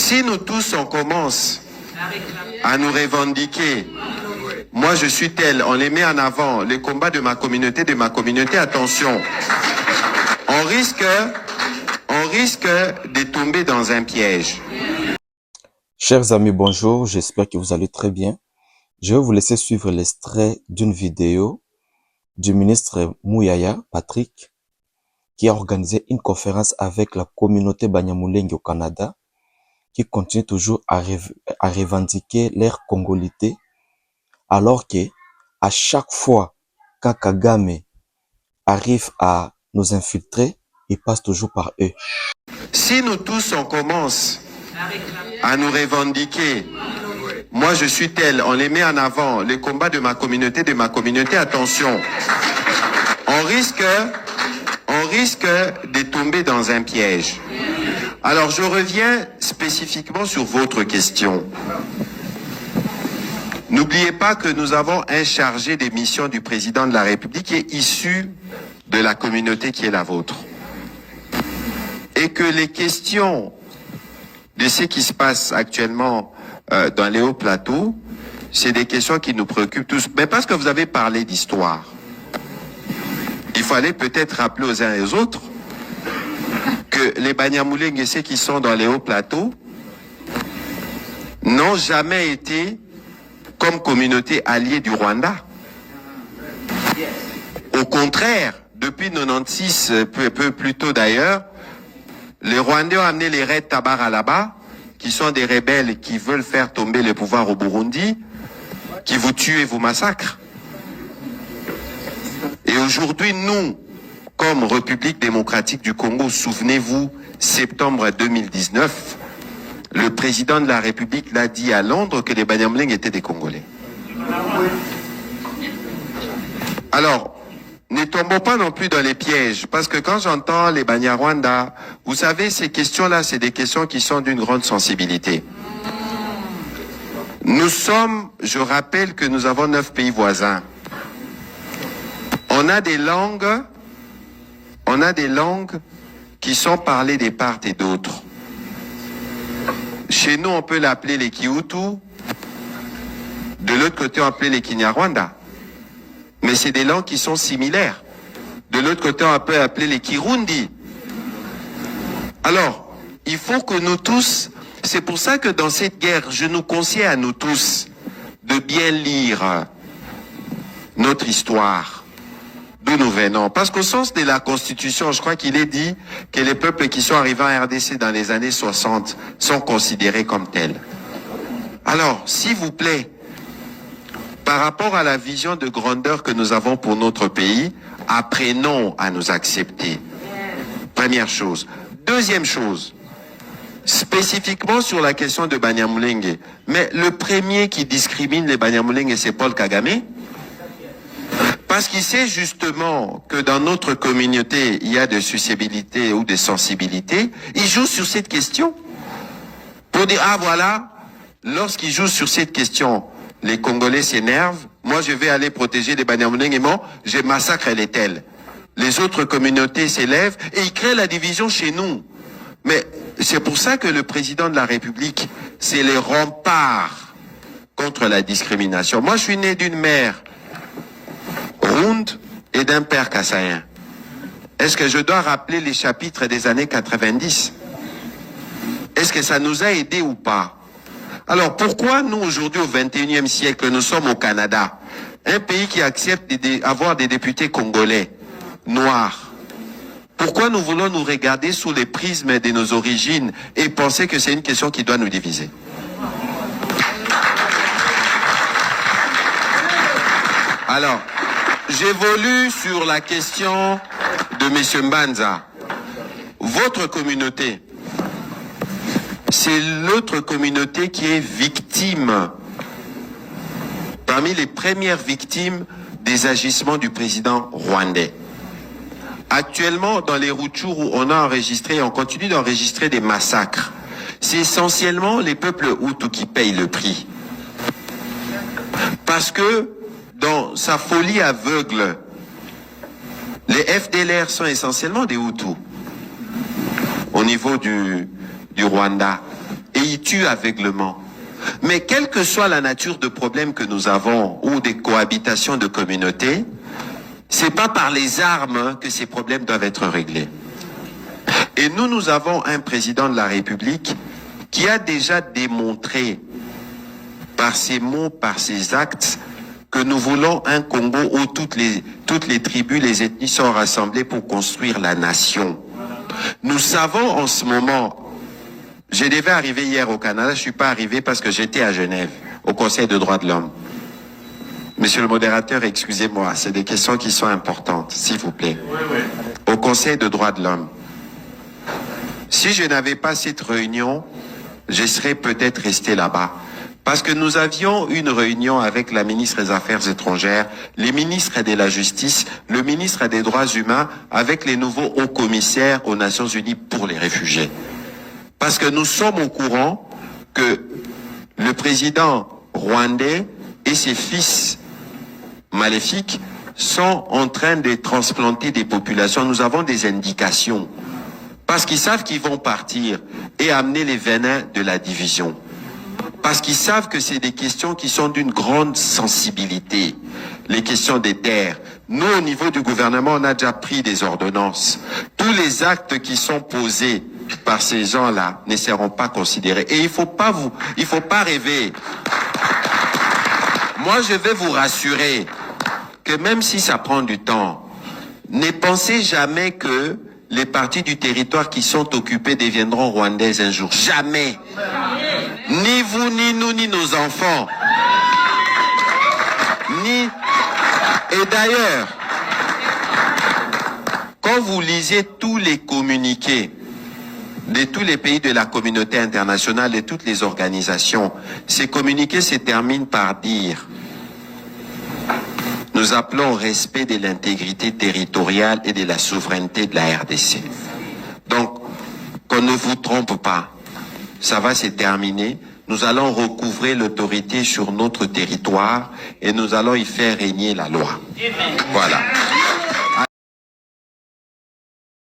Si nous tous on commence à nous revendiquer, moi je suis tel, on les met en avant, les combats de ma communauté, attention, on risque de tomber dans un piège. Chers amis, bonjour, j'espère que vous allez très bien. Je vais vous laisser suivre l'extrait d'une vidéo du ministre Mouyaya, Patrick, qui a organisé une conférence avec la communauté Banyamulenge au Canada, qui continue toujours à revendiquer leur congolité, alors que à chaque fois qu'un Kagame arrive à nous infiltrer, il passe toujours par eux. Si nous tous on commence à nous revendiquer, moi je suis tel, on les met en avant, les combats de ma communauté, attention, on risque de tomber dans un piège. Alors je reviens spécifiquement sur votre question. N'oubliez pas que nous avons un chargé des missions du président de la République qui est issu de la communauté qui est la vôtre. Et que les questions de ce qui se passe actuellement dans les hauts plateaux, c'est des questions qui nous préoccupent tous. Mais parce que vous avez parlé d'histoire, il fallait peut-être rappeler aux uns et aux autres que les Banyamulenge et ceux qui sont dans les hauts plateaux n'ont jamais été comme communauté alliée du Rwanda. Au contraire, depuis 96, peu plus tôt d'ailleurs, les Rwandais ont amené les Red Tabara là-bas, qui sont des rebelles qui veulent faire tomber le pouvoir au Burundi, qui vous tuent et vous massacrent. Et aujourd'hui, nous, comme République démocratique du Congo, souvenez-vous, septembre 2019, le président de la République l'a dit à Londres que les Banyamulenge étaient des Congolais. Alors, ne tombons pas non plus dans les pièges, parce que quand j'entends les Banyarwanda, vous savez, ces questions-là, c'est des questions qui sont d'une grande sensibilité. Nous sommes, je rappelle que nous avons 9 pays voisins. On a des langues qui sont parlées des parts et d'autres. Chez nous, on peut l'appeler les Kihutu. De l'autre côté, on appelle les Kinyarwanda. Mais c'est des langues qui sont similaires. De l'autre côté, on peut appeler les Kirundi. Alors, il faut que nous tous, c'est pour ça que dans cette guerre, je nous conseille à nous tous de bien lire notre histoire, d'où nous venons. Parce qu'au sens de la Constitution, je crois qu'il est dit que les peuples qui sont arrivés en RDC dans les années 60 sont considérés comme tels. Alors, s'il vous plaît, par rapport à la vision de grandeur que nous avons pour notre pays, apprenons à nous accepter. Première chose. Deuxième chose, spécifiquement sur la question de Banyamulenge, mais le premier qui discrimine les Banyamulenge, c'est Paul Kagame, parce qu'il sait justement que dans notre communauté, il y a des susceptibilités ou des sensibilités. Il joue sur cette question pour dire, ah voilà, lorsqu'il joue sur cette question, les Congolais s'énervent, moi je vais aller protéger les Banyamulenge et moi, je massacre les tels. Les autres communautés s'élèvent et ils créent la division chez nous. Mais c'est pour ça que le président de la République, c'est les remparts contre la discrimination. Moi je suis né d'une mère ronde et d'un père kassaïen. Est-ce que je dois rappeler les chapitres des années 90? Est-ce que ça nous a aidés ou pas? Alors pourquoi nous aujourd'hui au XXIe siècle, nous sommes au Canada, un pays qui accepte d'avoir des députés congolais, noirs? Pourquoi nous voulons nous regarder sous les prismes de nos origines et penser que c'est une question qui doit nous diviser? Alors, j'évolue sur la question de M. Mbanza. Votre communauté, c'est l'autre communauté qui est victime, parmi les premières victimes des agissements du président rwandais. Actuellement, dans les Rutshuru, on a enregistré, on continue d'enregistrer des massacres. C'est essentiellement les peuples Hutus qui payent le prix. Parce que, dans sa folie aveugle, les FDLR sont essentiellement des Hutus au niveau du Rwanda. et ils tuent aveuglement. Mais quelle que soit la nature de problème que nous avons ou des cohabitations de communautés, c'est pas par les armes que ces problèmes doivent être réglés. Et nous avons un président de la République qui a déjà démontré par ses mots, par ses actes, que nous voulons un Congo où toutes les tribus, les ethnies sont rassemblées pour construire la nation. Nous savons en ce moment, je devais arriver hier au Canada, je suis pas arrivé parce que j'étais à Genève, au Conseil de droits de l'homme. Monsieur le modérateur, excusez-moi, c'est des questions qui sont importantes, s'il vous plaît. Au Conseil de droits de l'homme. Si je n'avais pas cette réunion, je serais peut-être resté là-bas. Parce que nous avions une réunion avec la ministre des Affaires étrangères, les ministres de la Justice, le ministre des Droits humains, avec les nouveaux hauts commissaires aux Nations Unies pour les réfugiés. Parce que nous sommes au courant que le président rwandais et ses fils maléfiques sont en train de transplanter des populations. Nous avons des indications. Parce qu'ils savent qu'ils vont partir et amener les venins de la division. Parce qu'ils savent que c'est des questions qui sont d'une grande sensibilité. Les questions des terres. Nous, au niveau du gouvernement, on a déjà pris des ordonnances. Tous les actes qui sont posés par ces gens-là ne seront pas considérés. Et il faut pas rêver. Moi, je vais vous rassurer que même si ça prend du temps, ne pensez jamais que les parties du territoire qui sont occupées deviendront rwandaises un jour. Jamais. Ni vous, ni nous, ni nos enfants. Et d'ailleurs, quand vous lisez tous les communiqués de tous les pays de la communauté internationale et toutes les organisations, ces communiqués se terminent par dire: nous appelons au respect de l'intégrité territoriale et de la souveraineté de la RDC. Donc, qu'on ne vous trompe pas, ça va se terminer. Nous allons recouvrer l'autorité sur notre territoire et nous allons y faire régner la loi. Voilà.